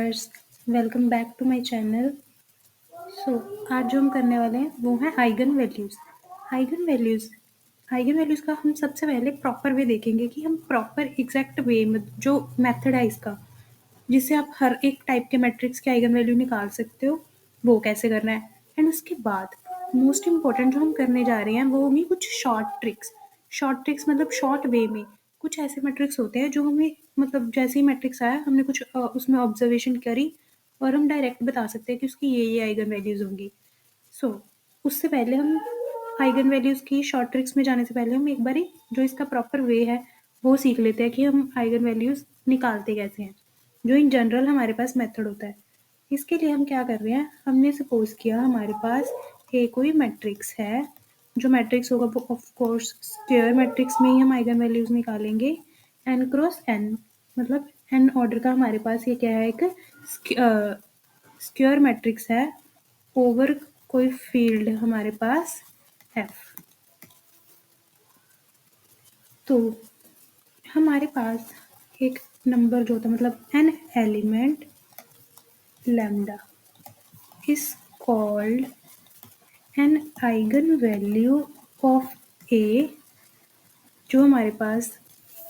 Welcome back to my channel. आज जो हम करने वाले हैं वो है eigen values. Eigen values eigen values का हम सबसे पहले प्रॉपर वे देखेंगे कि हम प्रॉपर एग्जैक्ट वे में जो मेथड है इसका, जिससे आप हर एक टाइप के मैट्रिक्स के आइगन वैल्यू निकाल सकते हो, वो कैसे करना है। एंड उसके बाद मोस्ट इम्पॉर्टेंट जो हम करने जा रहे हैं वो होंगी कुछ शॉर्ट ट्रिक्स मतलब शॉर्ट वे में कुछ ऐसे मैट्रिक्स होते हैं जो हमें मतलब जैसे ही मैट्रिक्स आया हमने कुछ उसमें ऑब्जर्वेशन करी और हम डायरेक्ट बता सकते हैं कि उसकी ये आइगन वैल्यूज़ होंगी। उससे पहले हम आइगन वैल्यूज़ की शॉर्ट ट्रिक्स में जाने से पहले हम एक बारी जो इसका प्रॉपर वे है वो सीख लेते हैं कि हम आइगन वैल्यूज़ निकालते कैसे हैं, जो इन जनरल हमारे पास मेथड होता है। इसके लिए हम क्या कर रहे हैं, हमने सपोज किया हमारे पास कोई मैट्रिक्स है, जो मैट्रिक्स होगा वो ऑफ कोर्स स्क्वायर मैट्रिक्स में ही हम आइगन वैल्यूज़ निकालेंगे। n क्रॉस n मतलब n ऑर्डर का हमारे पास ये क्या है, एक स्क्वायर मैट्रिक्स है ओवर कोई फील्ड हमारे पास f। तो हमारे पास एक नंबर जो होता है मतलब n element lambda is called an eigenvalue of a। जो हमारे पास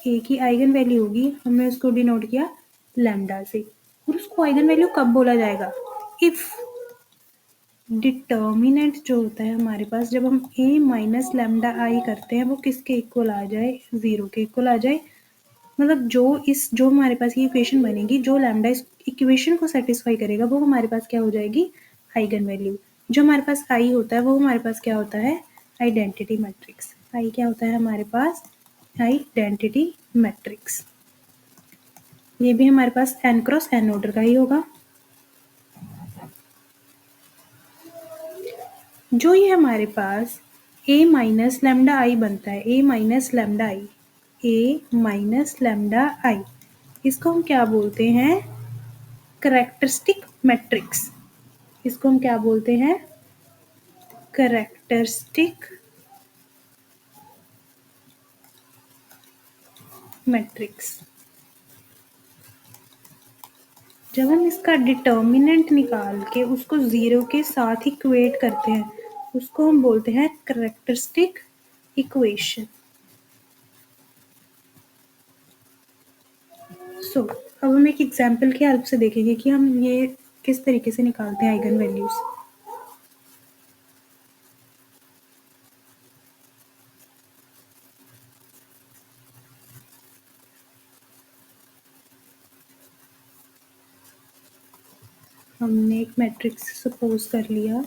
a की आइगन वैल्यू होगी हमने उसको डिनोट किया लैम्डा से। और उसको आइगन वैल्यू कब बोला जाएगा, इफ डिटर्मिनेंट जो होता है हमारे पास जब हम a माइनस लैम्डा आई करते हैं वो किसके इक्वल आ जाए, 0 के इक्वल आ जाए। मतलब जो हमारे पास ये इक्वेशन बनेगी, जो लैम्डा इस इक्वेशन को सेटिस्फाई करेगा वो हमारे पास क्या हो जाएगी, आइगन वैल्यू। जो हमारे पास आई होता है वो हमारे पास क्या होता है, आइडेंटिटी मैट्रिक्स। आई क्या होता है हमारे पास, आइडेंटिटी मैट्रिक्स। ये भी हमारे पास n क्रॉस n ऑर्डर का ही होगा। जो ये हमारे पास a माइनस लैम्डा आई बनता है, a minus lambda I, a minus lambda I, इसको हम क्या बोलते हैं, कैरेक्टरिस्टिक मैट्रिक्स। इसको हम क्या बोलते हैं, कैरेक्टरिस्टिक मैट्रिक्स। जब हम इसका डिटर्मिनेंट निकाल के उसको 0 के साथ इक्वेट करते हैं उसको हम बोलते हैं कैरेक्टरिस्टिक इक्वेशन। अब हम एक एग्जाम्पल की हेल्प से देखेंगे कि हम ये किस तरीके से निकालते हैं आइगन वैल्यूज। हमने एक मैट्रिक्स सपोज कर लिया,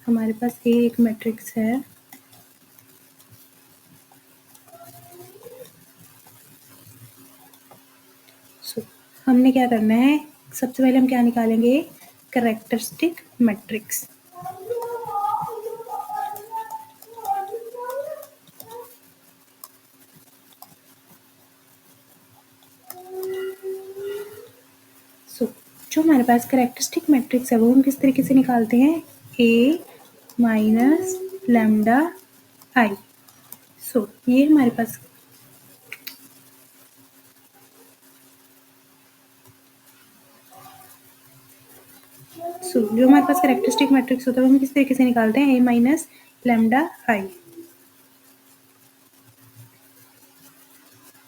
हमारे पास ये एक मैट्रिक्स है। हमने क्या करना है, सबसे पहले हम क्या निकालेंगे, कैरेक्टरिस्टिक मैट्रिक्स। जो हमारे पास कैरेक्टरिस्टिक मैट्रिक्स है वो हम किस तरीके से निकालते हैं, ए माइनस लैम्डा आई। ये हमारे पास जो हमारे पास कैरेक्टरिस्टिक मैट्रिक्स होता है वो हम किस तरीके से निकालते हैं, ए माइनस लैम्डा आई।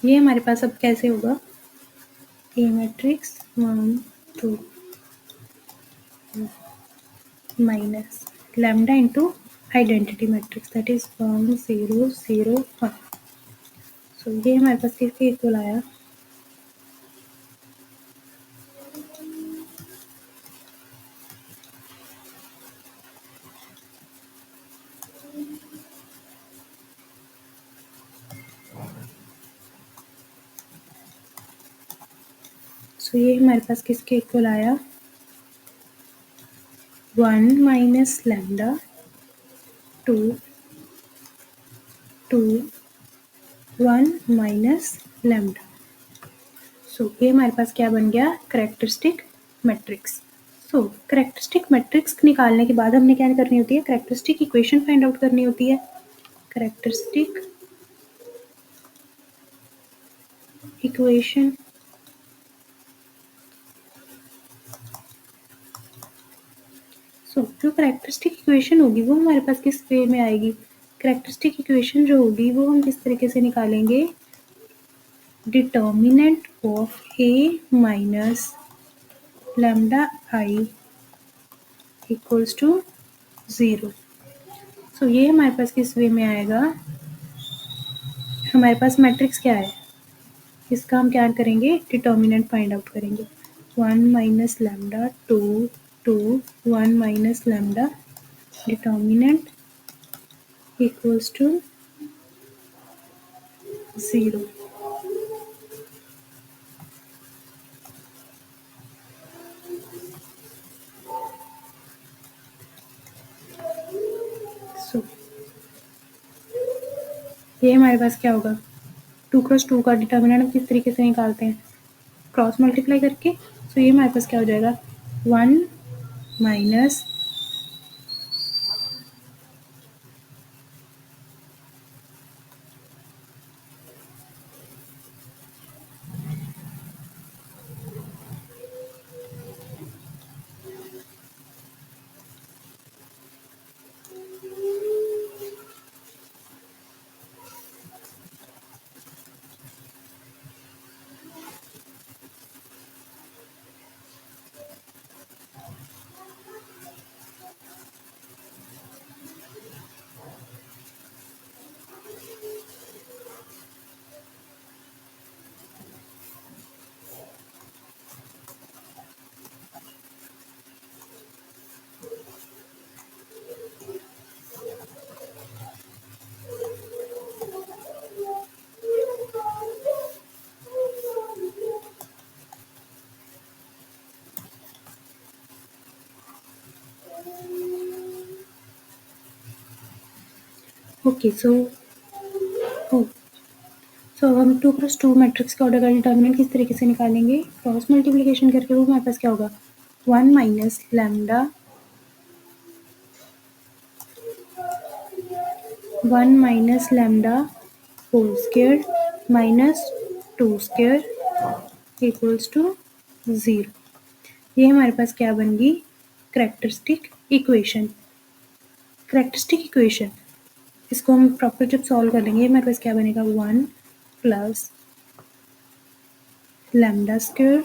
ये हमारे पास अब कैसे होगा, A matrix 1 2 minus lambda into identity matrix that is 1 0 0 1। ये हमारे पास किसके इक्वल आया, ये हमारे पास किसके इक्वल आया, 1 माइनस लैम्डा 2 2 1 माइनस लैम्डा। ये हमारे पास क्या बन गया, कैरेक्टरिस्टिक मैट्रिक्स। कैरेक्टरिस्टिक मैट्रिक्स निकालने के बाद हमने क्या करनी होती है, कैरेक्टरिस्टिक इक्वेशन फाइंड आउट करनी होती है। कैरेक्टरिस्टिक इक्वेशन सो जो कैरेक्टरिस्टिक इक्वेशन होगी वो हमारे पास किस वे में आएगी? कैरेक्टरिस्टिक इक्वेशन जो होगी वो हम किस तरीके से निकालेंगे? Determinant of a minus lambda i equals to 0। So ये हमारे पास किस वे में आएगा? हमारे पास मैट्रिक्स क्या है? इसका हम क्या करेंगे? डिटर्मिनेंट फाइंड आउट करेंगे। 1 minus lambda 2 2 1 minus lambda determinant equals to 0। So ये हमारे पास क्या होगा? 2 क्रॉस 2 का डिटर्मिनेंट हम किस तरीके से निकालते हैं? क्रॉस मल्टीप्लाई करके। सो ये हमारे पास क्या हो जाएगा? 1 माइनस ओके। सो अब हम 2 क्रॉस 2 मैट्रिक्स का ऑर्डर का डिटर्मिनेंट किस तरीके से निकालेंगे? क्रॉस मल्टीप्लिकेशन करके। वो हमारे पास क्या होगा? 1 minus lambda 1 minus lambda whole square minus 2 square equals to 0। ये हमारे पास क्या बन गई? Characteristic equation. कैरेक्टरिस्टिक इक्वेशन इसको हम प्रॉपर जब सॉल्व कर लेंगे हमारे पास क्या बनेगा? 1 plus lambda square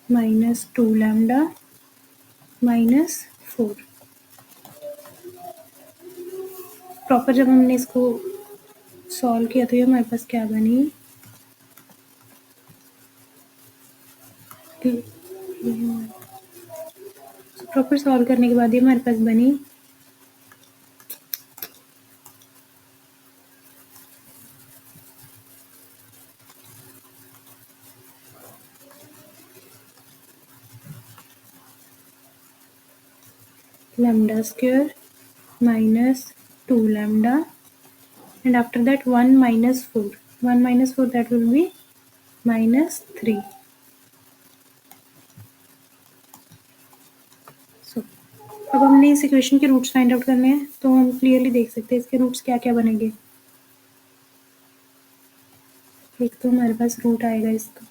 minus 2 lambda minus 4। Proper जब हमने इसको सॉल्व किया तो ये हमारे पास क्या बनी? प्रॉपर सॉल्व करने के बाद ये हमारे पास बनी lambda square minus 2 lambda, and after that 1 minus 4. 1 minus 4, that will be minus 3. So अब हमने इस इक्वेशन के रूट्स फाइंड आउट करने हैं तो हम क्लियरली देख सकते हैं इसके रूट्स क्या क्या बनेंगे। एक तो हमारे पास रूट आएगा इसका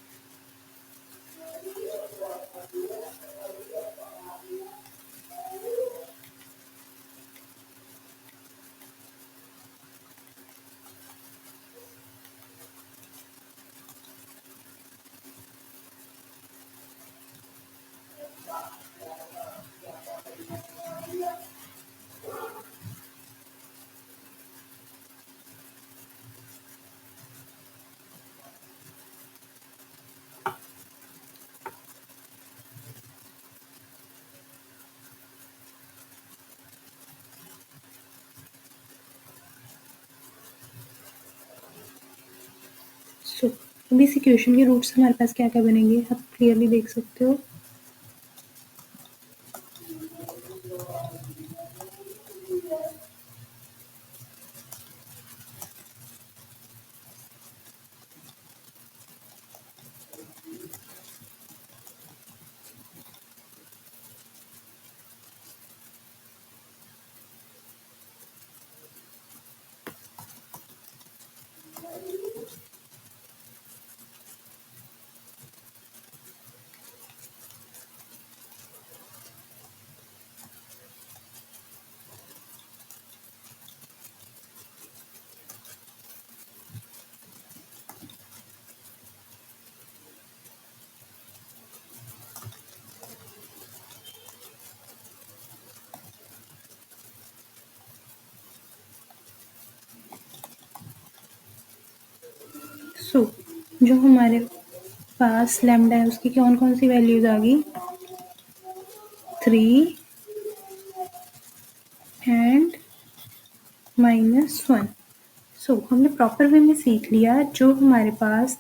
सो अब इस इक्वेशन के रूट्स हमारे पास क्या क्या बनेंगे आप क्लियरली देख सकते हो। सो जो हमारे पास लैम्डा है उसकी कौन कौन सी वैल्यूज आ गई, 3 एंड -1। सो हमने प्रॉपर वे में सीख लिया जो हमारे पास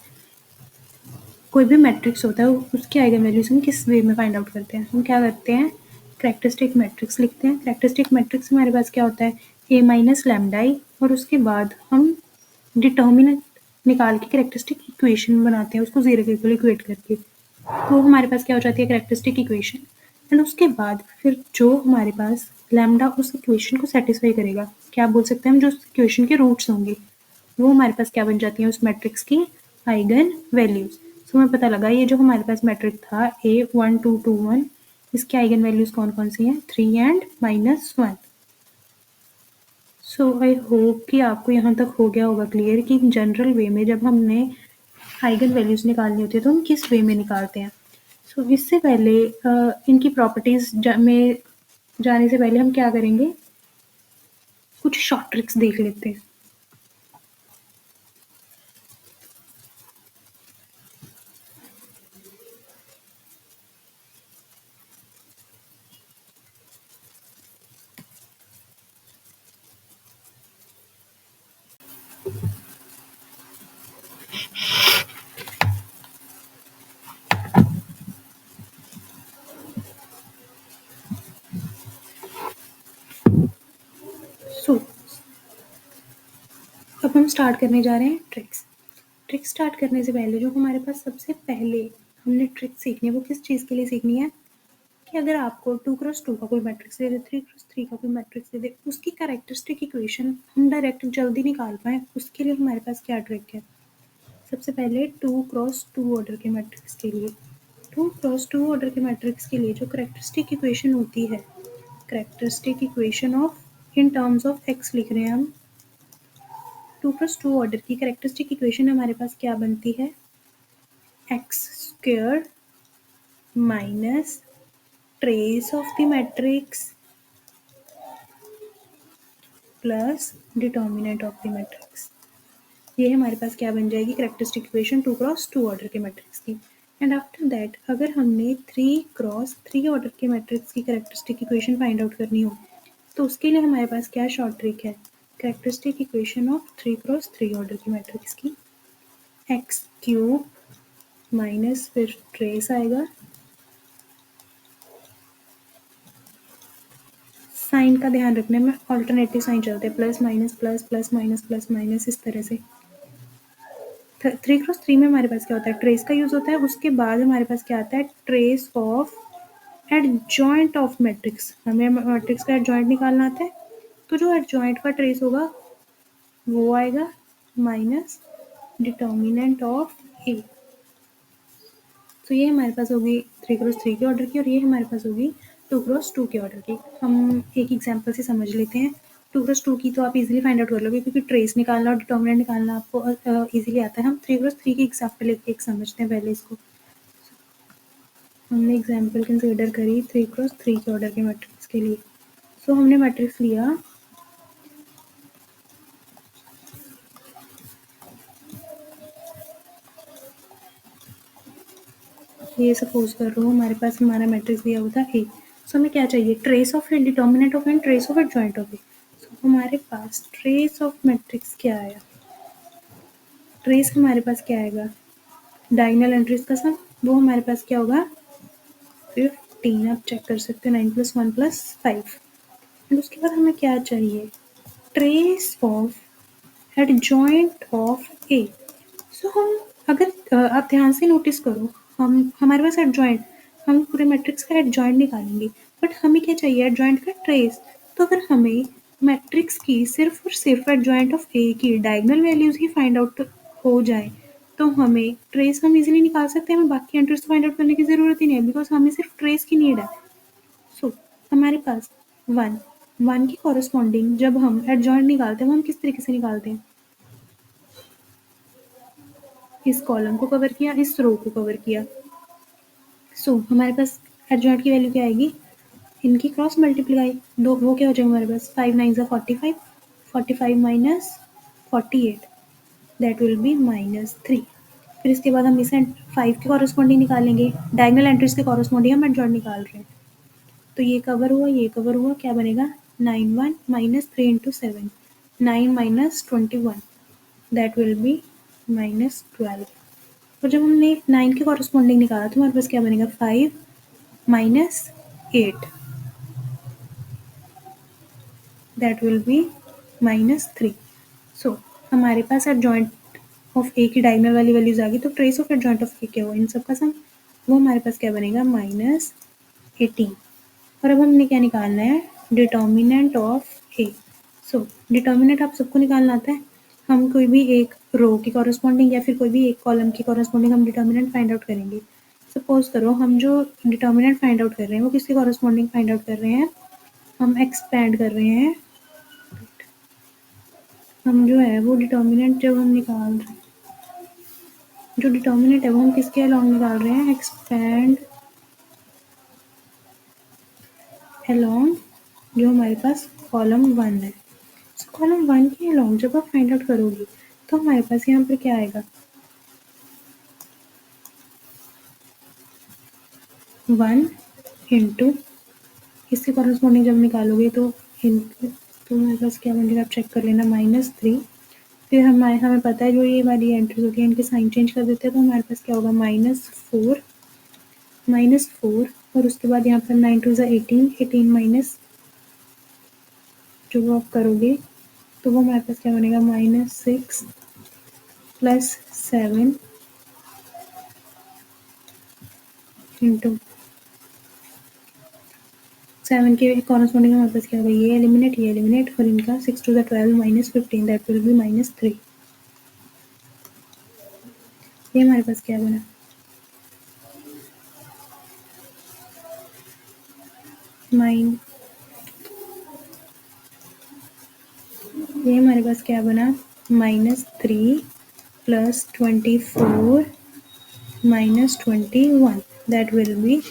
कोई भी मैट्रिक्स होता है उसकी आइगन वैल्यूज हम किस वे में फाइंड आउट करते हैं। हम क्या करते हैं, कैरेक्टरिस्टिक मैट्रिक्स लिखते हैं। कैरेक्टरिस्टिक मैट्रिक्स हमारे पास क्या होता है, ए माइनस लैम्डाई, और उसके बाद हम डिटर्मिनेंट निकाल के कैरेक्टरिस्टिक इक्वेशन बनाते हैं उसको जीरो के इक्वल इक्वेट करके। तो हमारे पास क्या हो जाती है कैरेक्टरिस्टिक इक्वेशन, एंड उसके बाद फिर जो हमारे पास लैम्डा उस इक्वेशन को सेटिस्फाई करेगा, क्या बोल सकते हैं हम, जो उस इक्वेशन के रूट्स होंगे वो हमारे पास क्या बन जाती है उस मैट्रिक्स की आइगन वैल्यूज। सो हमें पता लगा ये जो हमारे पास मैट्रिक्स था A1221, इसकी आइगन वैल्यूज कौन कौन सी हैं, 3 एंड -1। सो आई होप कि आपको यहाँ तक हो गया होगा क्लियर कि जनरल वे में जब हमने आइगन वैल्यूज निकालनी होती है तो हम किस वे में निकालते हैं। सो इससे पहले इनकी प्रॉपर्टीज में जाने से पहले हम क्या करेंगे, कुछ शॉर्ट ट्रिक्स देख लेते हैं। सो अब हम स्टार्ट करने जा रहे हैं ट्रिक्स। ट्रिक स्टार्ट करने से पहले जो हमारे पास सबसे पहले हमने ट्रिक सीखनी है वो किस चीज़ के लिए सीखनी है, कि अगर आपको 2x2 का कोई मैट्रिक्स दे दे, 3x3 का कोई मैट्रिक्स दे दे, उसकी कैरेक्टरिस्टिक इक्वेशन हम डायरेक्ट जल्दी निकाल पाए, उसके लिए हमारे पास क्या ट्रिक है। सबसे पहले 2x2 ऑर्डर के मैट्रिक्स के लिए, 2x2 ऑर्डर के मैट्रिक्स के लिए जो कैरेक्टरिस्टिक इक्वेशन होती है, characteristic equation of in terms of x लिख रहे हैं हम, 2x2 ऑर्डर की कैरेक्टरिस्टिक इक्वेशन हमारे पास क्या बनती है, x square minus trace of the matrix plus determinant of the matrix. ये हमारे पास क्या बन जाएगी, कैरेक्टरिस्टिक इक्वेशन 2x2 ऑर्डर के मैट्रिक्स की। एंड आफ्टर दैट अगर हमने 3x3 ऑर्डर के मैट्रिक्स की कैरेक्टरिस्टिक इक्वेशन फाइंड आउट करनी हो तो उसके लिए हमारे पास क्या शॉर्ट ट्रिक है, characteristic equation of 3x3 order के मैट्रिक्स की, एक्स क्यूब माइनस फिर ट्रेस आएगा, साइन का ध्यान रखने में ऑल्टरनेटिव साइन चलते हैं, plus minus plus plus minus plus minus, इस तरह से। 3x3 में हमारे पास क्या होता है, ट्रेस का यूज होता है। उसके बाद हमारे पास क्या आता है, trace of adjoint of matrix, हमें मैट्रिक्स का एडजॉइंट निकालना आता है, तो जो एडजॉइंट का ट्रेस होगा वो आएगा माइनस डिटर्मिनेंट ऑफ ए। तो ये हमारे पास होगी 3x3 के ऑर्डर की, और ये हमारे पास होगी 2x2 के ऑर्डर की। हम एक एग्जांपल से समझ लेते हैं। 2x2 की तो आप इजीली फाइंड आउट कर लोगे क्योंकि ट्रेस निकालना और डिटर्मिनेंट निकालना आपको इजीली आता है। हम 3x3 की एग्जांपल एक समझते हैं पहले इसको। हमने एग्जांपल कंसीडर करी 3x3 के ऑर्डर के मैट्रिक्स के लिए। सो हमने मैट्रिक्स लिया ये, सपोज कर रहा हूँ हमारे पास हमारा मैट्रिक्स दिया हुआ था ए। सो हमें क्या चाहिए, trace of and determinant of and trace of adjoint of A. So हमारे पास ट्रेस ऑफ मैट्रिक्स क्या आया, ट्रेस हमारे पास क्या आएगा, डायगोनल एंट्रीज का सम, वो हमारे पास क्या होगा 15। आप चेक कर सकते हैं 9 + 1 + 5। एंड उसके बाद हमें क्या चाहिए, trace of adjoint of A. सो हम अगर आप ध्यान से नोटिस करो, हम हमारे पास एडजॉइंट, हम पूरे मैट्रिक्स का एडजॉइंट निकालेंगे, बट हमें क्या चाहिए एडजॉइंट का ट्रेस। तो अगर हमें मैट्रिक्स की सिर्फ और सिर्फ एडजॉइंट ऑफ ए की डायगोनल वैल्यूज ही फाइंड आउट हो जाए तो हमें ट्रेस हम इजीली निकाल सकते हैं, हमें बाकी एंट्रीज फाइंड आउट करने की ज़रूरत ही नहीं है, बिकॉज हमें सिर्फ ट्रेस की नीड है। सो हमारे पास वन वन की कॉरस्पॉन्डिंग जब हम एडजॉइंट निकालते हैं वो हम किस तरीके से निकालते हैं, इस कॉलम को कवर किया, इस रो को कवर किया। सो हमारे पास एडजॉइंट की वैल्यू क्या आएगी, इनकी क्रॉस मल्टीप्लाई, दो वो क्या हो जाएगा हमारे पास, 5 9 ज़ा 45, 45 माइनस 48, दैट विल बी -3। फिर इसके बाद हम इसे 5 के कॉरस्पॉन्डिंग निकालेंगे, डायगोनल एंट्रीज के कॉरस्पॉन्डिंग हम एडजॉइंट निकाल रहे हैं। तो ये कवर हुआ, ये कवर हुआ, क्या बनेगा 9 1 minus 3 into 7, 9 minus 21, that will be -12। और जब हमने 9 के कॉरस्पॉन्डिंग निकाला तो हमारे पास क्या बनेगा 5 माइनस 8, दैट विल बी -3। सो हमारे पास एडजॉइंट ऑफ ए की डायगोनल वाली वैल्यूज आ गई, तो ट्रेस ऑफ एडजॉइंट ऑफ ए क्या हुआ इन सब का सम, वो हमारे पास क्या बनेगा -18। और अब हमने क्या निकालना है, determinant of A. So determinant आप सबको निकालना आता है, हम कोई भी एक रो की कॉरस्पॉन्डिंग या फिर कोई भी एक कॉलम की कॉरस्पॉन्डिंग हम डिटर्मिनेंट फाइंड आउट करेंगे। सपोज करो हम जो डिटर्मिनेंट फाइंड आउट कर रहे हैं वो किसके कॉरस्पॉन्डिंग फाइंड आउट कर रहे हैं, हम एक्सपैंड कर रहे हैं, हम जो है वो डिटर्मिनेंट जब हम निकाल रहे हैं, जो डिटर्मिनेंट है वो हम किसके अलॉन्ग निकाल रहे हैं, एक्सपैंड अलॉन्ग जो हमारे पास कॉलम 1 है। कॉलम 1 के अलॉन्ग जब आप फाइंड आउट करोगे तो हमारे पास यहाँ पर क्या आएगा, 1 इंटू इसके कॉरस्पॉन्डिंग जब निकालोगे तो हमारे पास क्या बनेगा, आप चेक कर लेना -3। फिर हमें पता है जो ये वाली एंट्रीज होती है इनके साइन चेंज कर देते हैं, तो हमारे पास क्या होगा -4 और उसके बाद यहाँ पर 9 2 18, 18 माइनस जो वो आप करोगे तो वो हमारे पास क्या बनेगा -6 प्लस 7 इंटू 7 के कॉरस्पॉन्डिंग हमारे पास क्या होगा, ये एलिमिनेट और इनका 6 2 12 -15, दैट विल बी -3। ये हमारे पास क्या बना, ये हमारे पास क्या बना -3 plus 24 -21, that will be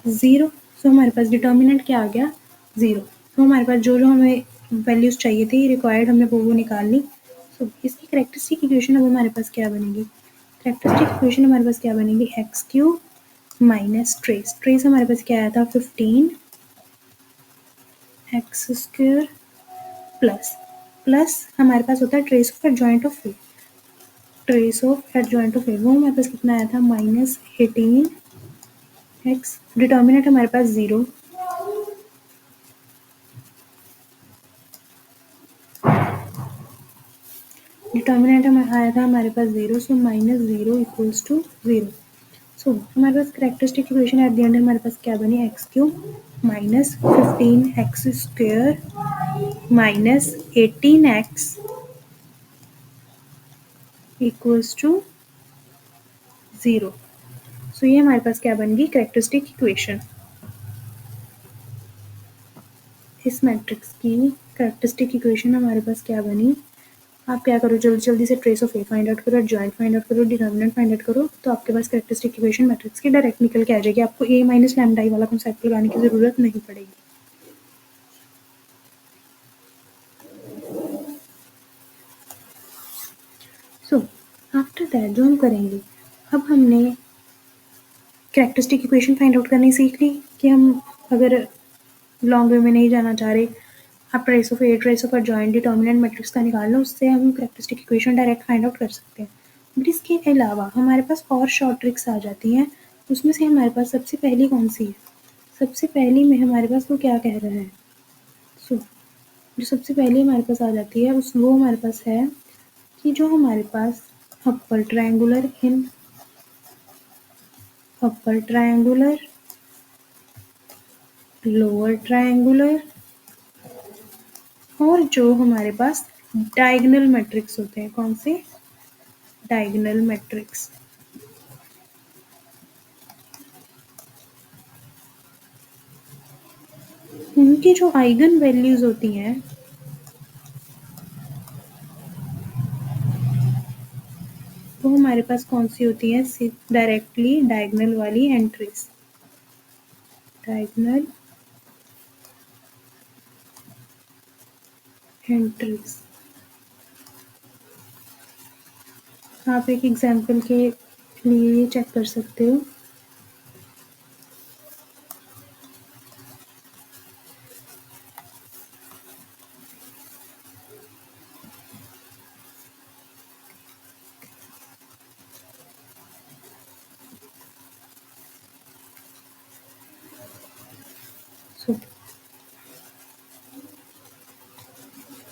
0। So हमारे पास डिटर्मिनेंट क्या आ गया 0। तो हमारे पास जो जो हमें वैल्यूज चाहिए थी रिक्वायर्ड हमने वो निकाल ली। सो इसकी करेक्टरिस्टिक इक्वेशन अब हमारे पास क्या बनेगी, करेक्टरिस्टिक इक्वेशन हमारे पास क्या बनेगी, एक्स क्यूब माइनस ट्रेस हमारे पास क्या आया था 15 एक्स स्क्वायर प्लस हमारे पास होता है trace of adjoint of A, trace of adjoint of A वो हमारे पास कितना आया था -18 एक्स, डिटर्मिनेंट हमारे पास 0, डिटर्मिनेंट आया था हमारे पास 0, सो -0 इक्वल्स टू 0। सो हमारे पास characteristic equation at the end हमारे पास क्या बनी, x cube minus 15 x square minus 18 x equals to 0। So ये हमारे पास क्या बन गई करेक्टरिस्टिक इक्वेशन। इस मैट्रिक्स की करेक्टरिस्टिक इक्वेशन हमारे पास क्या बनी, आप क्या करो जल्दी जल्दी से trace of A find out करो, जॉइंट फाइंड आउट करो, डिटर्मिनेंट फाइंड आउट करो, तो आपके पास कैरेक्टरिस्टिक इक्वेशन मैट्रिक्स की डायरेक्ट निकल के आ जाएगी, आपको ए माइनस लैम्डा आई वाला कॉन्सेप्ट लगाने की ज़रूरत नहीं पड़ेगी। सो आफ्टर दैट जो हम करेंगे, अब हमने कैरेक्टरिस्टिक इक्वेशन फाइंड आउट करनी सीख ली कि हम अगर लॉन्ग वे में नहीं जाना चाह रहे, आप trace of A trace of joint determinant matrix का निकाल लो, उससे हम characteristic equation direct find out कर सकते हैं। बट इसके अलावा हमारे पास और शॉर्ट ट्रिक्स आ जाती हैं, उसमें से हमारे पास सबसे पहली कौन सी है, सबसे पहली में हमारे पास वो क्या कह रहा है, सो जो सबसे पहले हमारे पास आ जाती है उस वो हमारे पास है कि जो हमारे पास अपर ट्रायंगुलर लोअर ट्रायंगुलर और जो हमारे पास डायगोनल मैट्रिक्स होते हैं, कौन से? Diagonal matrix. उनकी जो आइगन वैल्यूज होती हैं वो हमारे पास कौन सी होती है? डायरेक्टली डायगोनल वाली एंट्रीज। Diagonal entries. आप एक एग्जांपल के लिए ये चेक कर सकते हो। So,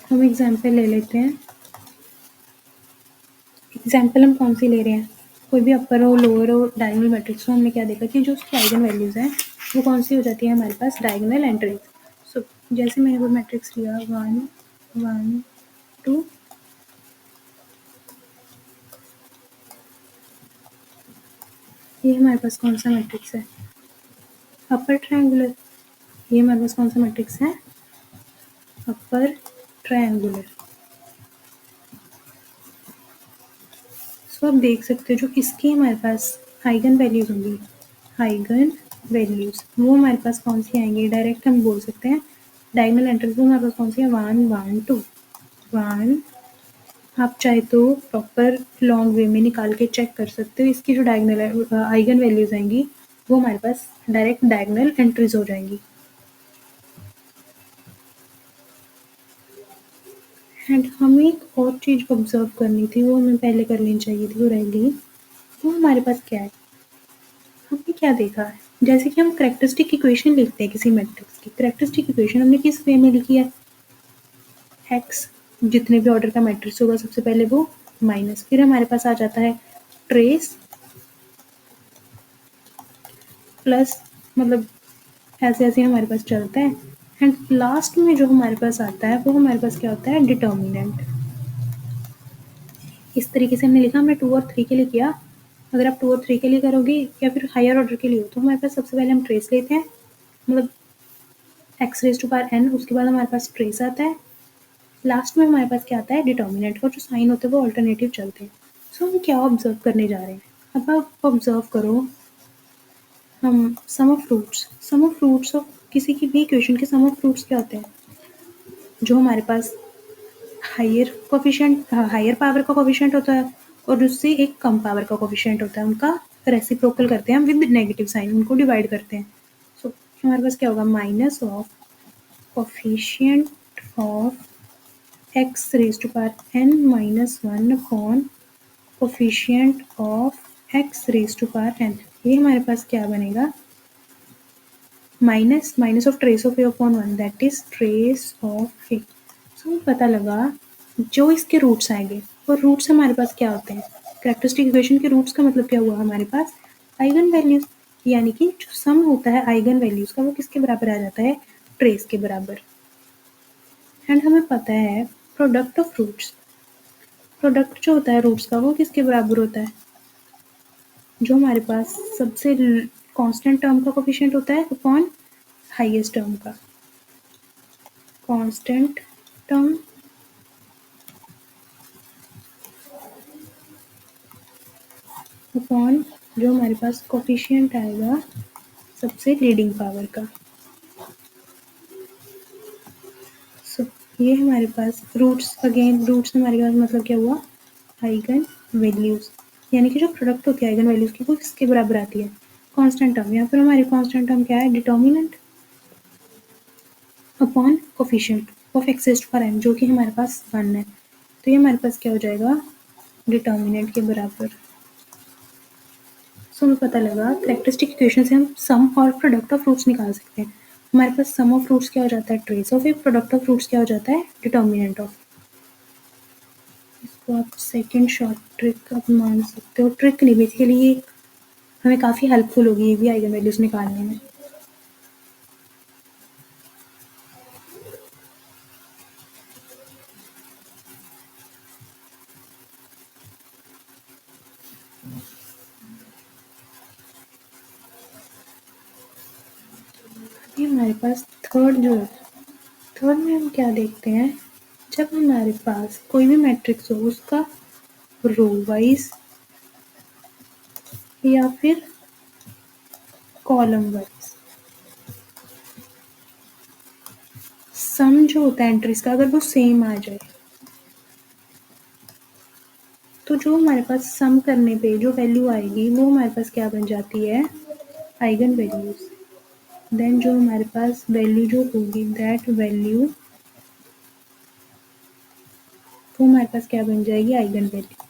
हम एग्जांपल ले लेते हैं। एग्जांपल हम कौन सी ले रहे हैं? कोई भी अपर हो, लोअर हो, डायगोनल मैट्रिक्स हो, हमने क्या देखा कि जो उसकी आइगन वैल्यूज हैं वो कौन सी हो जाती है हमारे पास? Diagonal entries. सो जैसे मैंने वो मैट्रिक्स लिया 1 1 2, ये हमारे पास कौन सा मैट्रिक्स है? Upper triangular. ये हमारे पास कौन सा मैट्रिक्स है? Upper triangular. सो आप देख सकते हो जो इसकी हमारे पास आइगन वैल्यूज होंगी, आइगन वैल्यूज वो हमारे पास कौन सी आएंगी? डायरेक्ट हम बोल सकते हैं डायगोनल एंट्रीज वो हमारे पास कौन सी है? 1 1 2 1। आप चाहे तो प्रॉपर लॉन्ग वे में निकाल के चेक कर सकते हो। इसकी जो डायगोनल आइगन वैल्यूज आएंगी वो हमारे पास डायरेक्ट डायगोनल एंट्रीज हो जाएंगी। एंड हमें एक और चीज ऑब्जर्व करनी थी, वो हमें पहले कर लेनी चाहिए थी, वो रह गई। वो हमारे पास क्या है? हमने क्या देखा है? जैसे कि हम कैरेक्टरिस्टिक इक्वेशन लिखते हैं किसी मैट्रिक्स की, कैरेक्टरिस्टिक इक्वेशन हमने किस वे में लिखी है? एक्स जितने भी ऑर्डर का मैट्रिक्स होगा सबसे पहले वो माइनस, फिर हमारे पास आ जाता है ट्रेस प्लस, मतलब ऐसे ऐसे हमारे पास चलता है। एंड लास्ट में जो हमारे पास आता है वो हमारे पास क्या होता है? डिटर्मिनेंट। इस तरीके से हमने लिखा, हमने 2 और 3 के लिए किया। अगर आप 2 और 3 के लिए करोगे या फिर हायर ऑर्डर के लिए हो तो हमारे पास सबसे पहले हम ट्रेस लेते हैं, मतलब x raise to power n, उसके बाद हमारे पास ट्रेस आता है, लास्ट में हमारे पास क्या आता है? डिटर्मिनेंट। और जो साइन होते हैं वो ऑल्टरनेटिव चलते हैं। सो हम क्या ऑब्जर्व करने जा रहे हैं? अब आप ऑब्जर्व करो, हम sum of roots, sum of roots of किसी की भी इक्वेशन के सम ऑफ रूट्स क्या होते हैं? जो हमारे पास हायर कोफिशिएंट, हायर पावर का कोफिशिएंट होता है और उससे एक कम पावर का कोफिशिएंट होता है, उनका रेसिप्रोकल करते हैं हम विद नेगेटिव साइन, उनको डिवाइड करते हैं। सो हमारे पास क्या होगा? Minus of coefficient of x raised to power n minus 1 upon coefficient of x raised to power n। ये हमारे पास क्या बनेगा? Minus minus of trace of a upon 1 that is trace of a। सो पता लगा जो इसके रूट्स आएंगे, और रूट्स हमारे पास क्या होते हैं? कैरेक्टरिस्टिक इक्वेशन के रूट्स का मतलब क्या हुआ हमारे पास? Eigen values. यानी कि जो सम होता है आइगन वैल्यूज का वो किसके बराबर आ जाता है? ट्रेस के बराबर। एंड हमें पता है प्रोडक्ट ऑफ रूट्स, प्रोडक्ट जो होता है रूट्स का वो किसके बराबर होता है? जो हमारे पास सबसे कांस्टेंट टर्म का कोफिशिएंट होता है अपॉन हाईएस्ट टर्म का। कांस्टेंट टर्म अपॉन जो हमारे पास कोफिशिएंट आएगा सबसे लीडिंग पावर का। सो ये हमारे पास रूट्स, अगेन रूट्स हमारे पास मतलब क्या हुआ? Eigen values. यानी कि जो प्रोडक्ट होती है आइगन वैल्यूज की वो किसके बराबर आती है? Constant term. यहाँ पर हमारी कांस्टेंट टर्म क्या है? Determinant upon coefficient of x raised to power n, जो कि हमारे पास 1 है। तो ये हमारे पास क्या हो जाएगा? डिटर्मिनेंट के बराबर। सो हमें पता लगा कैरेक्टरिस्टिक इक्वेशन से हम सम और प्रोडक्ट ऑफ रूट्स निकाल सकते हैं। हमारे पास सम ऑफ रूट्स क्या हो जाता है? Trace of A. Product of roots क्या हो जाता है? Determinant of. इसको आप सेकंड शॉर्ट ट्रिक आप मान सकते हो, ट्रिक नहीं बेसिकली ये हमें काफ़ी हेल्पफुल होगी ये भी आइगन वैल्यूज निकालने में। ये हमारे पास थर्ड जो है, थर्ड में हम क्या देखते हैं, जब हमारे पास कोई भी मैट्रिक्स हो उसका रो वाइज या फिर कॉलम वाइज सम जो होता है एंट्रीज का, अगर वो सेम आ जाए, तो जो हमारे पास सम करने पे जो वैल्यू आएगी वो हमारे पास क्या बन जाती है, आइगन वैल्यूज। देन जो हमारे पास वैल्यू जो होगी, दैट वैल्यू वो हमारे पास क्या बन जाएगी, आइगन वैल्यू।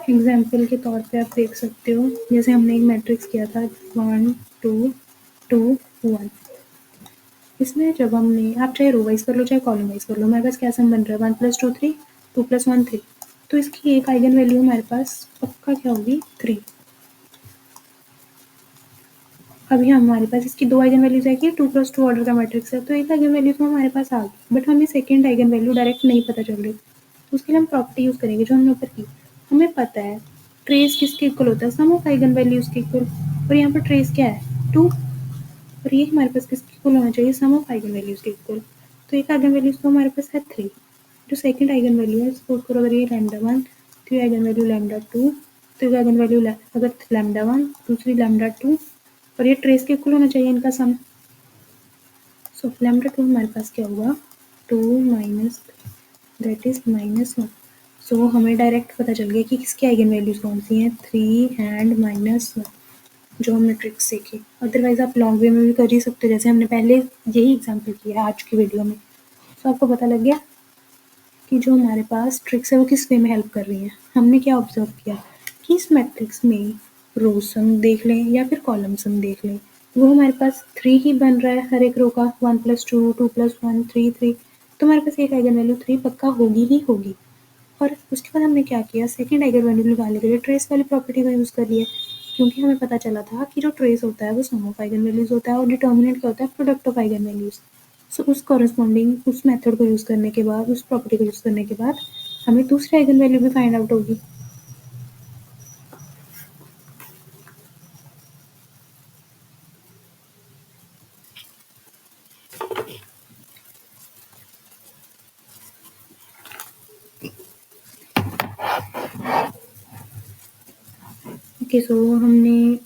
एग्जाम्पल के तौर पे आप देख सकते हो, जैसे हमने एक मैट्रिक्स किया था 1 2 2 1। इसमें जब हमने, आप चाहे रो वाइज कर लो चाहे कॉलम वाइज कर लो, हमारे पास क्या सम बन रहा है, 1 + 2 3, 2 + 1 3। तो इसकी एक आइगन वैल्यू हमारे पास पक्का क्या होगी, 3। अभी हमारे पास इसकी दो आइगन वैल्यूज आएगी, 2 + 2 ऑर्डर का मैट्रिक्स है, तो एक आइगन वैल्यू तो हमारे पास आ गई, बट हमें सेकेंड आइगन वैल्यू डायरेक्ट नहीं पता चल रही। तो उसके लिए हम प्रॉपर्टी यूज करेंगे जो हमने ऊपर की। हमें पता है ट्रेस किसके इक्वल होता है, सम ऑफ आइगन वैल्यूज के इक्वल, और यहाँ पर ट्रेस क्या है, 2। और ये हमारे पास किसके इक्वल होना चाहिए, सम ऑफ आइगन वैल्यूज के इक्वल। तो एक आइगन वैल्यूज तो हमारे पास है 3। जो सेकंड आइगन वैल्यू है, सपोज करो अगर ये λ1, तो ये आइगन वैल्यू λ2, तो ये आइगन वैल्यू अगर λ1 दूसरी λ2, और ये ट्रेस के इक्वल होना चाहिए इनका सम। सो λ2 हमारे पास क्या होगा, 2 माइनस दैट इज -1। सो हमें डायरेक्ट पता चल गया कि किसकी आइगन वैल्यूज कौन सी हैं, 3 एंड -1, जो हमने ट्रिक्स सीखी। अदरवाइज आप लॉन्ग वे में भी कर ही सकते हो, जैसे हमने पहले यही एग्जाम्पल किया आज की वीडियो में। तो आपको पता लग गया कि जो हमारे पास ट्रिक्स है वो किस वे में हेल्प कर रही है। हमने क्या ऑब्जर्व किया कि इस मैट्रिक्स में रो सम देख लें या फिर कॉलम सम देख लें, वो हमारे पास 3 ही बन रहा है हर एक रो का, 1 + 2 2 + 1 3 3। तो हमारे पास एक आइगन वैल्यू 3 पक्का होगी ही होगी। और उसके बाद हमने क्या किया, सेकंड आइगन वैल्यू निकालने के लिए ट्रेस वाली प्रॉपर्टी का यूज़ कर लिया, क्योंकि हमें पता चला था कि जो ट्रेस होता है वो सम ऑफ आइगन वैल्यूज होता है और डिटर्मिनेंट क्या होता है, प्रोडक्ट ऑफ आइगन वैल्यूज। सो उस कॉरेस्पॉन्डिंग उस मेथड को यूज़ करने के बाद, उस प्रॉपर्टी को यूज़ करने के बाद हमें दूसरी आइगन वैल्यू भी फाइंड आउट होगी। ओके, सो हमने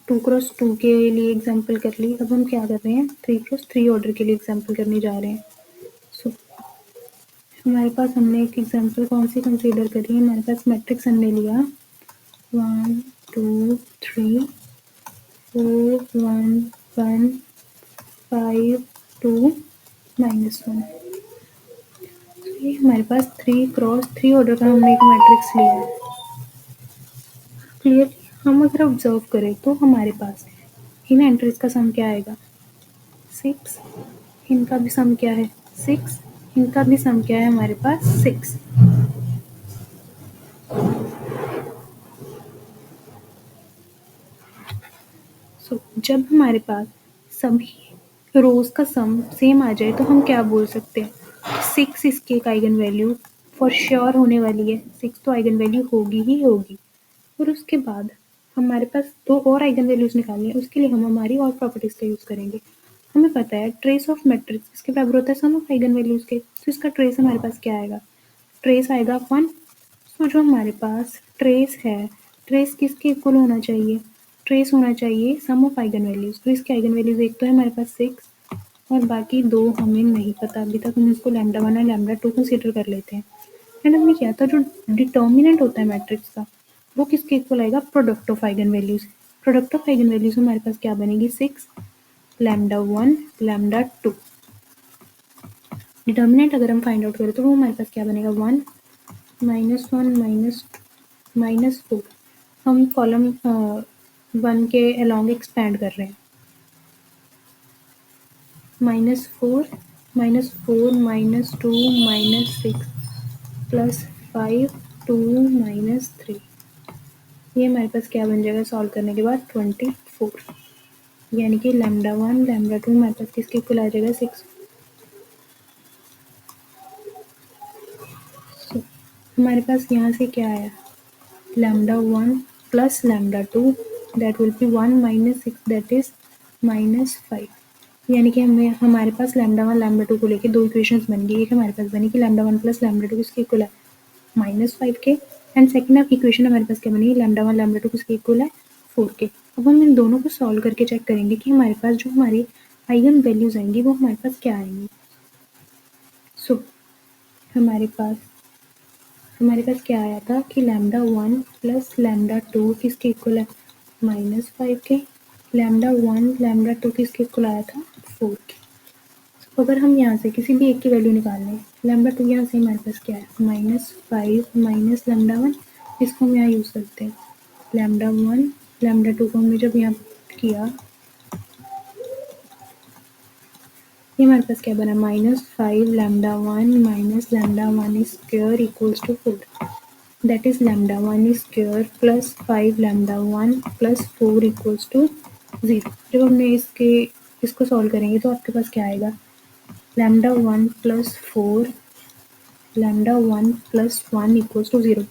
2 × 2 के लिए एग्जाम्पल कर ली। अब हम क्या कर रहे हैं, 3 × 3 ऑर्डर के लिए एग्जाम्पल करने जा रहे हैं। सो हमारे पास हमने एक एग्जाम्पल कौन सी कंसीडर करी है, हमारे पास मैट्रिक्स हमने लिया 1 2 3 4 1 1 5 2 -1। ये हमारे पास 3 × 3 ऑर्डर का हमने एक मैट्रिक्स लिया है। क्लियर, हम अगर ऑब्जर्व करें तो हमारे पास इन एंट्रीज का सम क्या आएगा, 6। इनका भी सम क्या है, 6। इनका भी सम क्या है, हमारे पास 6। सो जब हमारे पास सभी रोज का सम सेम आ जाए तो हम क्या बोल सकते हैं, 6 इसकी एक आइगन वैल्यू फॉर श्योर होने वाली है, 6 तो आइगन वैल्यू होगी ही होगी। और उसके बाद हमारे पास दो और आइगन वैल्यूज निकालनी है, उसके लिए हम हमारी और प्रॉपर्टीज का यूज़ करेंगे। हमें पता है ट्रेस ऑफ मैट्रिक्स इसके बराबर होता है सम ऑफ आइगन वैल्यूज के, तो इसका ट्रेस हमारे पास क्या आएगा, ट्रेस आएगा 1। तो जो हमारे पास ट्रेस है, ट्रेस किसके इक्वल होना चाहिए, ट्रेस होना चाहिए सम ऑफ आइगन वैल्यूज। तो इसके आइगन वैल्यूज एक तो है हमारे पास 6 और बाकी दो हमें नहीं पता, अभी तक हम इसको λ1 और λ2 कंसीडर कर लेते हैं। एंड हमने क्या था, जो डिटर्मिनेंट होता है मैट्रिक्स का वो किसके इक्वल आएगा, product of eigen values. Product of eigen values हमारे पास क्या बनेगी, 6 λ1 λ2। डिटर्मिनेंट अगर हम फाइंड आउट करें तो वो हमारे पास क्या बनेगा, 1 -1 -4। हम कॉलम 1 के अलोंग एक्सपैंड कर रहे हैं, -4 -4 -2 -6 +5 2 -3। ये हमारे पास क्या बन जाएगा, सॉल्व करने के बाद 24। यानी कि λ1 λ2 हमारे पास किसके इक्वल आ जाएगा 6। So, हमारे पास यहाँ से क्या आया λ1 plus λ2 that will be 1 minus 6 that is -5। यानी कि हमें हमारे पास λ1 λ2 को लेके दो इक्वेशंस बन गई। एक हमारे पास बनी कि λ1 plus λ2 किसके इक्वल है -5 के, एंड सेकंड इक्वेशन हमारे पास क्या बनी λ1 λ2 किसके इक्वल है 4 के। अब हम इन दोनों को सॉल्व करके चेक करेंगे कि हमारे पास जो हमारी आइगन वैल्यूज आएंगी वो हमारे पास क्या आएंगी। सो हमारे पास क्या आया था कि λ1 plus λ2 किसके इक्वल है -5 के, λ1 λ2 किसके इक्वल आया था 4 के। तो अगर हम यहाँ से किसी भी एक की वैल्यू निकाल लें, λ2 यहाँ से हमारे पास क्या है -5 माइनस λ1, इसको हम यहाँ यूज़ करते हैं। λ1 λ2 को हमने जब यहाँ किया, ये हमारे पास क्या बना -5 λ1 minus λ1 square equals to 4, that is λ1 square plus 5 λ1 plus 4 equals to 0। जब हमने इसको सॉल्व करेंगे तो आपके पास क्या आएगा λ1 plus 4 λ1 plus 1 equals to 0।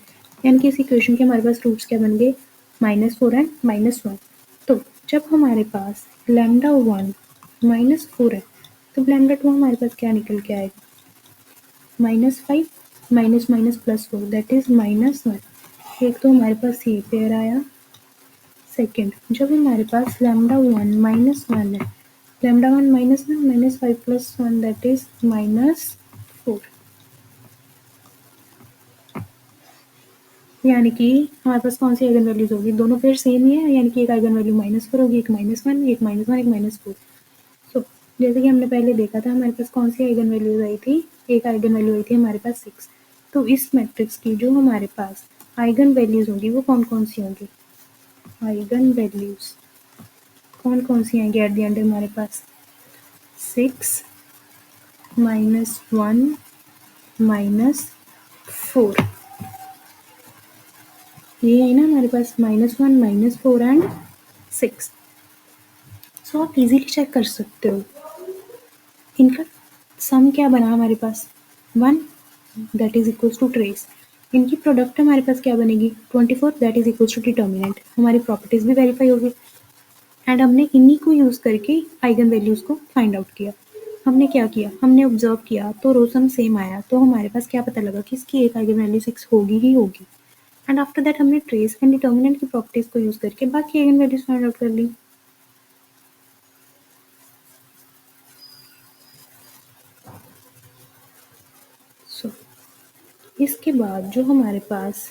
यानी कि इस इक्वेशन के हमारे पास रूट्स क्या बन गए -4 एंड -1। तो जब हमारे पास λ1 -4 है तो λ2 हमारे पास क्या निकल के आएगा -5 minus minus plus 4 that is -1। एक तो हमारे पास ये पेयर आया। सेकंड, जब हमारे पास λ1 -1 है, λ1 -5 प्लस 1 दैट इज -4। यानी कि हमारे पास कौन सी आइगन वैल्यूज होगी, दोनों पेयर सेम ही है, यानी कि एक आइगन वैल्यू -4 होगी, एक -1, एक -1, एक -4। सो जैसे कि हमने पहले देखा था हमारे पास कौन सी आइगन वैल्यूज आई थी, एक आइगन वैल्यू आई थी हमारे पास 6। तो इस मैट्रिक्स की जो हमारे पास आइगन वैल्यूज होंगी वो कौन कौन सी होंगी, आइगन वैल्यूज कौन कौन सी आएंगी एट द एंड हमारे पास 6 -1 -4, ये है ना हमारे पास -1 -4 एंड 6। सो आप इजीली चेक कर सकते हो इनका सम क्या बना हमारे पास 1 that is equals to trace. इनकी प्रोडक्ट हमारे पास क्या बनेगी 24 that is equals to determinant. हमारी प्रॉपर्टीज भी वेरीफाई होगी एंड हमने इन्हीं को यूज़ करके आइगन वैल्यूज को फाइंड आउट किया। हमने क्या किया, हमने ऑब्जर्व किया तो रो सम सेम आया, तो हमारे पास क्या पता लगा कि इसकी एक आइगन वैल्यू 6 होगी ही होगी। एंड आफ्टर दैट हमने ट्रेस एंड डिटर्मिनेंट की प्रॉपर्टीज को यूज़ करके बाकी आइगन वैल्यूज फाइंड आउट कर ली। सो इसके बाद जो हमारे पास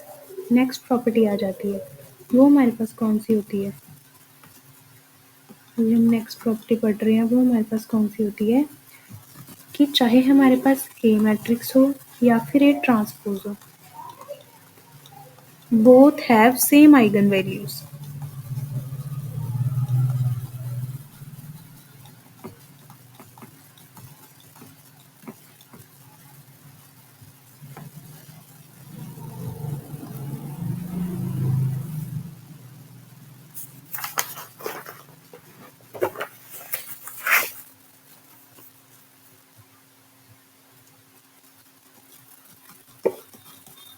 नेक्स्ट प्रॉपर्टी आ जाती है वो हमारे पास कौन सी होती है, जो हम नेक्स्ट प्रॉपर्टी पढ़ रहे हैं वो हमारे पास कौन सी होती है कि चाहे हमारे पास ए मैट्रिक्स हो या फिर ए ट्रांसपोज हो, both have same eigen values.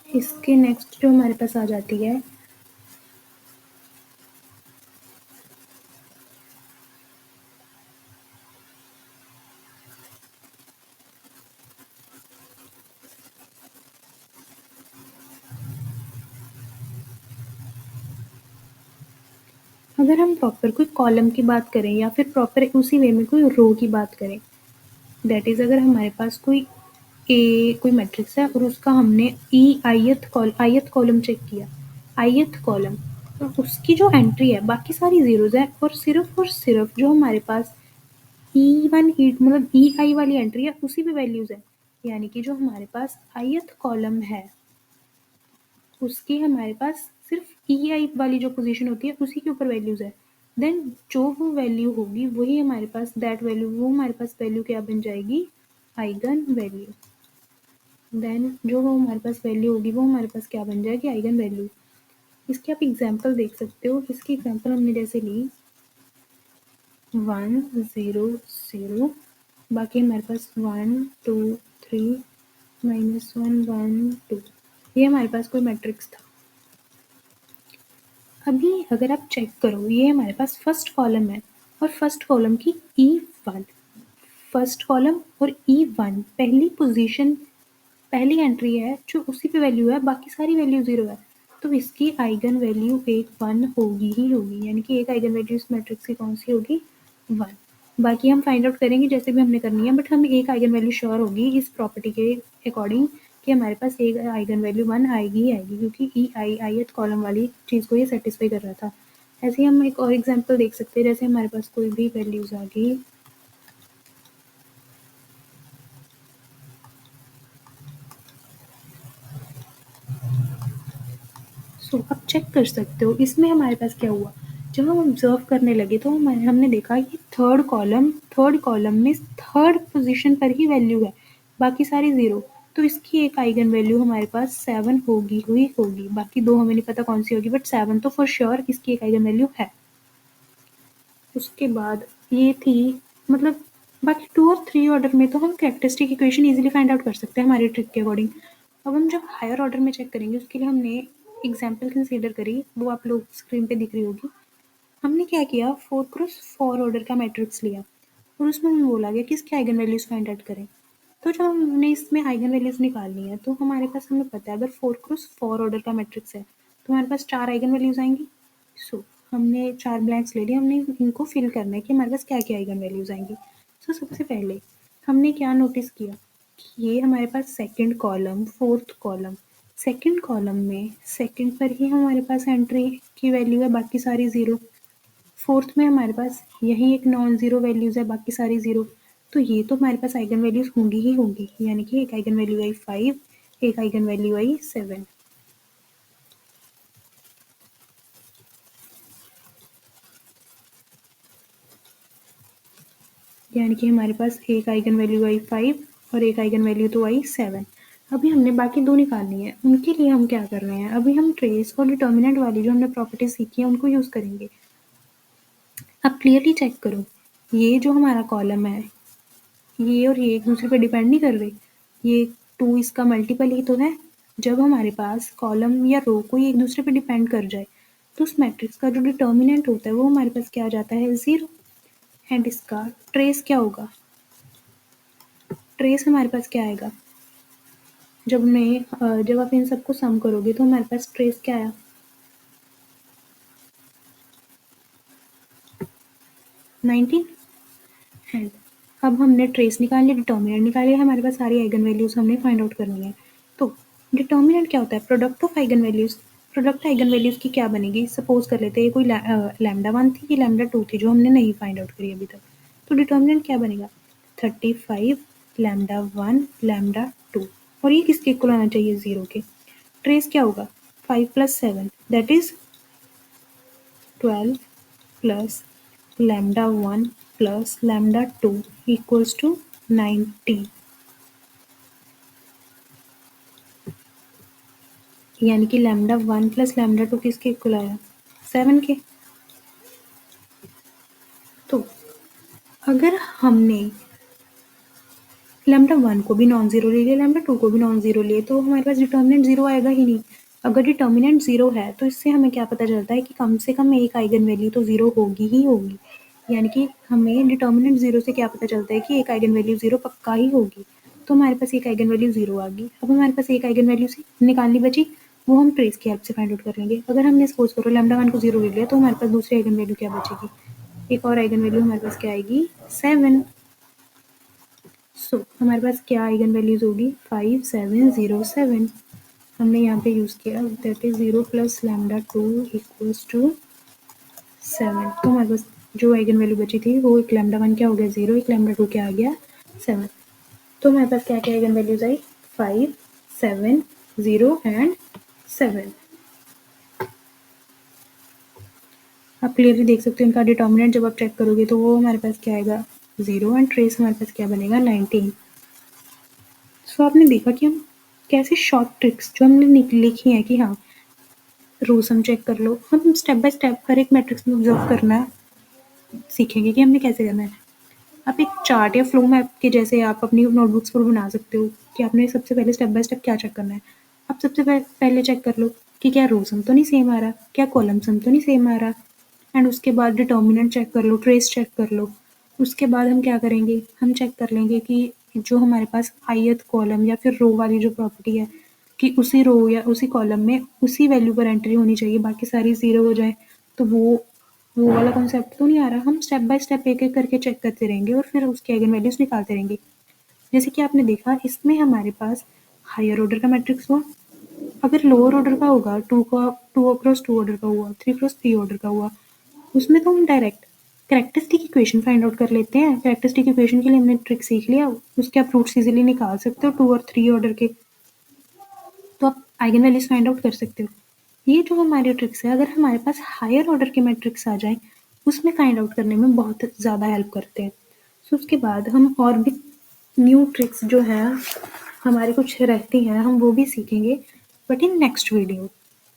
इसके नेक्स्ट जो हमारे पास आ जाती है अगर हम प्रॉपर कोई कॉलम की बात करें या फिर प्रॉपर उसी वे में कोई रो की बात करें, दैट इज अगर हमारे पास कोई मैट्रिक्स है और उसका हमने आयत कॉलम चेक किया, आयत कॉलम, तो उसकी जो एंट्री है बाकी सारी जीरोज है और सिर्फ जो हमारे पास E1 मतलब EI वाली एंट्री है उसी पे वैल्यूज है। यानी कि जो हमारे पास आयत कॉलम है उसकी हमारे पास सिर्फ EI वाली जो पोजीशन होती है उसी के ऊपर वैल्यूज है। देन जो वो वैल्यू होगी वही हमारे पास वो हमारे पास वैल्यू क्या बन जाएगी, आइगन वैल्यू। देन जो वो हमारे पास वैल्यू होगी वो हमारे पास क्या बन जाएगी, आइगन वैल्यू। इसके आप एग्जांपल देख सकते हो। इसकी एग्जांपल हमने जैसे ली 1 0 0, बाकी हमारे पास 1 2 3 -1 1 2, ये हमारे पास कोई मैट्रिक्स था। अभी अगर आप चेक करो, ये हमारे पास फर्स्ट कॉलम है और फर्स्ट कॉलम की E1, फर्स्ट कॉलम और E1 पहली पोजीशन, पहली एंट्री है जो उसी पे वैल्यू है, बाकी सारी वैल्यू 0 है, तो इसकी आइगन वैल्यू एक 1 होगी ही होगी, यानी कि एक आइगन वैल्यू इस मैट्रिक्स की कौन सी होगी, 1। बाकी हम फाइंड आउट करेंगे जैसे भी हमने करनी है, बट हमें एक आइगन वैल्यू श्योर होगी इस प्रॉपर्टी के अकॉर्डिंग कि हमारे पास एक आइगन वैल्यू 1 आएगी ही आएगी, क्योंकि ई आई ith कॉलम वाली चीज़ को ये सेटिस्फाई कर रहा था। ऐसे ही हम एक और एग्जांपल देख सकते हैं, जैसे हमारे पास कोई भी वैल्यूज आ गई, सो आप चेक कर सकते हो इसमें हमारे पास क्या हुआ। जब हम ऑब्जर्व करने लगे तो हमने देखा कि थर्ड कॉलम में थर्ड पोजीशन पर ही वैल्यू है, बाकी सारी 0, तो इसकी एक आइगन वैल्यू हमारे पास 7 होगी हुई होगी, बाकी 2 हमें नहीं पता कौन सी होगी, बट 7 तो फॉर श्योर इसकी एक आइगन वैल्यू है। उसके बाद ये थी, मतलब बाकी 2 और 3 ऑर्डर में तो हम characteristic equation easily find out कर सकते हैं हमारी ट्रिक के अकॉर्डिंग। अब हम जब हायर ऑर्डर में चेक करेंगे उसके लिए हमने एग्जाम्पल कंसीडर करी, वो आप लोग स्क्रीन पे दिख रही होगी। हमने क्या किया, 4 क्रॉस 4 ऑर्डर का मैट्रिक्स लिया और उसमें हमें बोला गया कि इसके आइगन वैल्यूज फाइंड आउट करें। तो जब हमने इसमें आइगन वैल्यूज निकालनी है तो हमारे पास, हमें पता है अगर 4 क्रॉस 4 ऑर्डर का मैट्रिक्स है तो हमारे पास 4 आइगन वैल्यूज आएंगी। सो हमने 4 ब्लैंक्स ले लिए, हमने इनको फिल करना है कि हमारे पास क्या क्या आइगन वैल्यूज आएंगी। सो सबसे पहले हमने क्या नोटिस किया कि ये हमारे पास second column, fourth column, second column में सेकंड पर ही हमारे पास एंट्री की वैल्यू है, बाकी सारी 0। फोर्थ में हमारे पास यही एक नॉन ज़ीरो वैल्यूज़ है, बाकी सारी 0। तो ये तो हमारे पास आइगन वैल्यूज़ होंगी ही होंगी, यानी कि एक आइगन वैल्यू आई 5, एक आइगन वैल्यू आई 7। यानी कि हमारे पास एक आइगन वैल्यू आई 5 और एक आइगन वैल्यू तो आई 7। अभी हमने बाकी 2 निकालनी है, उनके लिए हम क्या कर रहे हैं, अभी हम ट्रेस और डिटर्मिनेंट वाली जो हमने प्रॉपर्टी सीखी है उनको यूज़ करेंगे। अब क्लियरली चेक करो, ये जो हमारा कॉलम है, ये और ये एक दूसरे पे डिपेंड नहीं कर रहे, ये 2 इसका मल्टीपल ही तो है। जब हमारे पास कॉलम या रो कोई एक दूसरे पे डिपेंड कर जाए तो उस मैट्रिक्स का जो डिटर्मिनेंट होता है वो हमारे पास क्या आ जाता है, 0। एंड इसका ट्रेस क्या होगा, ट्रेस हमारे पास क्या आएगा, जब आप इन सबको सम करोगे तो हमारे पास ट्रेस क्या आया, 19। एंड अब हमने ट्रेस निकाल लिया, डिटर्मिनेंट निकाल लिया, हमारे पास सारी आइगन वैल्यूज हमने फाइंड आउट करनी है। तो डिटर्मिनेंट क्या होता है, product of eigen values. Product eigen values की क्या बनेगी, सपोज कर लेते हैं कोई लैम्डा 1 थी, ये लैम्डा 2 थी जो हमने नहीं फाइंड आउट करी अभी तक। तो डिटर्मिनेंट क्या बनेगा, 35 लैम्डा 1 लैम्डा 2, और ये किसके इक्वल आना चाहिए, 0 के। ट्रेस क्या होगा, 5 + 7 that is 12 plus lambda 1 plus lambda 2 equals to 90, यानी कि lambda 1 plus lambda 2 किसके इक्वल आया, 7 के। तो अगर हमने लैम्डा 1 को भी नॉन ज़ीरो ले लिया, लैम्डा 2 को भी नॉन ज़ीरो लिए, तो हमारे पास डिटर्मिनेंट 0 आएगा ही नहीं। अगर डिटर्मिनेंट 0 है तो इससे हमें क्या पता चलता है कि कम से कम एक आइगन वैल्यू तो 0 होगी ही होगी, यानी कि हमें डिटर्मिनेंट 0 से क्या पता चलता है कि एक आइगन वैल्यू 0 पक्का ही होगी। तो हमारे पास एक आइगन वैल्यू 0 आ गई। अब हमारे पास एक आइगन वैल्यू से निकालनी बची, वो हम ट्रेस की हेल्प से फाइंड आउट कर लेंगे। अगर हमने सपोज करो लैम्डा 1 को 0 ले लिया तो हमारे पास दूसरी आइगन वैल्यू क्या बचेगी, एक और आइगन वैल्यू हमारे पास क्या आएगी, 7। सो हमारे पास क्या आइगन वैल्यूज होगी, 5707। हमने यहाँ पे यूज़ किया that is 0 plus lambda 2 equals to 7। तो हमारे पास जो आइगन वैल्यू बची थी वो एक लैम्डा 1 क्या हो गया, 0, एक लैम्डा 2 क्या आ गया, 7। तो हमारे पास क्या क्या आइगन वैल्यूज आई, 5 7 0 एंड 7। आप क्लियरली देख सकते हो इनका डिटर्मिनेंट जब आप चेक करोगे तो वो हमारे पास क्या आएगा, 0, एंड ट्रेस हमारे पास क्या बनेगा, 19। सो आपने देखा कि हम कैसे शॉर्ट ट्रिक्स जो हमने लिखी हैं कि हाँ रोज हम चेक कर लो, हम स्टेप बाय स्टेप हर एक मैट्रिक्स में ऑब्जर्व करना है, सीखेंगे कि हमने कैसे करना है। आप एक चार्ट या फ्लो मैप के जैसे आप अपनी नोटबुक्स पर बना सकते हो कि आपने सबसे पहले स्टेप बाय स्टेप क्या चेक करना है। आप सबसे पहले चेक कर लो कि क्या रो सम तो नहीं सेम आ रहा, क्या कॉलम सम तो नहीं सेम आ रहा, एंड उसके बाद डिटर्मिनेंट चेक कर लो, ट्रेस चेक कर लो। उसके बाद हम क्या करेंगे, हम चेक कर लेंगे कि जो हमारे पास ith कॉलम या फिर रो वाली जो प्रॉपर्टी है कि उसी रो या उसी कॉलम में उसी वैल्यू पर एंट्री होनी चाहिए, बाकी सारी ज़ीरो हो जाए, तो वो वाला कॉन्सेप्ट तो नहीं आ रहा। हम स्टेप बाय स्टेप एक-एक करके चेक करते रहेंगे और फिर उसके आइगन वैल्यूज़ निकालते रहेंगे। जैसे कि आपने देखा इसमें हमारे पास हायर ऑर्डर का मैट्रिक्स हुआ, अगर लोअर ऑर्डर का होगा 2 क्रॉस 2 ऑर्डर का हुआ, 3 क्रॉस 3 ऑर्डर का हुआ, उसमें तो हम direct characteristic equation find out कर लेते हैं। कैरेक्टरिस्टिक इक्वेशन के लिए हमने ट्रिक सीख लिया, उसके आप रूट्स इजीली निकाल सकते हो 2 और 3 ऑर्डर के, तो आप आइगन वैल्यूज फाइंड आउट कर सकते हो। ये जो हमारे ट्रिक्स है, अगर हमारे पास हायर ऑर्डर के मैट्रिक्स आ जाए उसमें फाइंड आउट करने में बहुत ज़्यादा हेल्प करते हैं। सो उसके बाद हम और भी न्यू ट्रिक्स जो हैं हमारी कुछ रहती हैं, हम वो भी सीखेंगे बट इन नेक्स्ट वीडियो।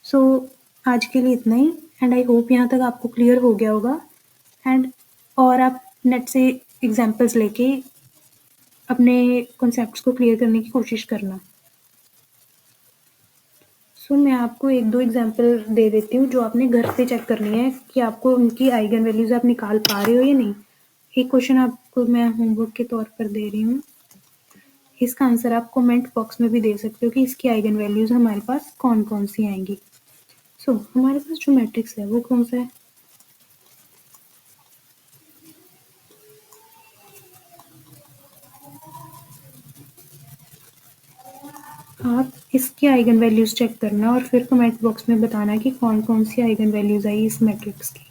सो आज के लिए इतना ही, एंड आई होप यहाँ तक आपको क्लियर हो गया होगा। एंड और आप नेट से एग्जाम्पल्स लेके अपने कॉन्सेप्ट्स को क्लियर करने की कोशिश करना। सो मैं आपको 1-2 एग्जांपल दे देती हूँ जो आपने घर पे चेक करनी है कि आपको उनकी आइगन वैल्यूज़ आप निकाल पा रहे हो या नहीं। एक क्वेश्चन आपको मैं होमवर्क के तौर पर दे रही हूँ। इसका आंसर आप कमेंट बॉक्स में भी दे सकते हो कि इसकी आइगन वैल्यूज़ हमारे पास कौन-कौन सी आएँगी। सो हमारे पास जो मैट्रिक्स है वो कौन-सा है? आप इसकी आइगन वैल्यूज़ चेक करना और फिर कमेंट बॉक्स में बताना कि कौन-कौन सी आइगन वैल्यूज़ आई इस मैट्रिक्स की।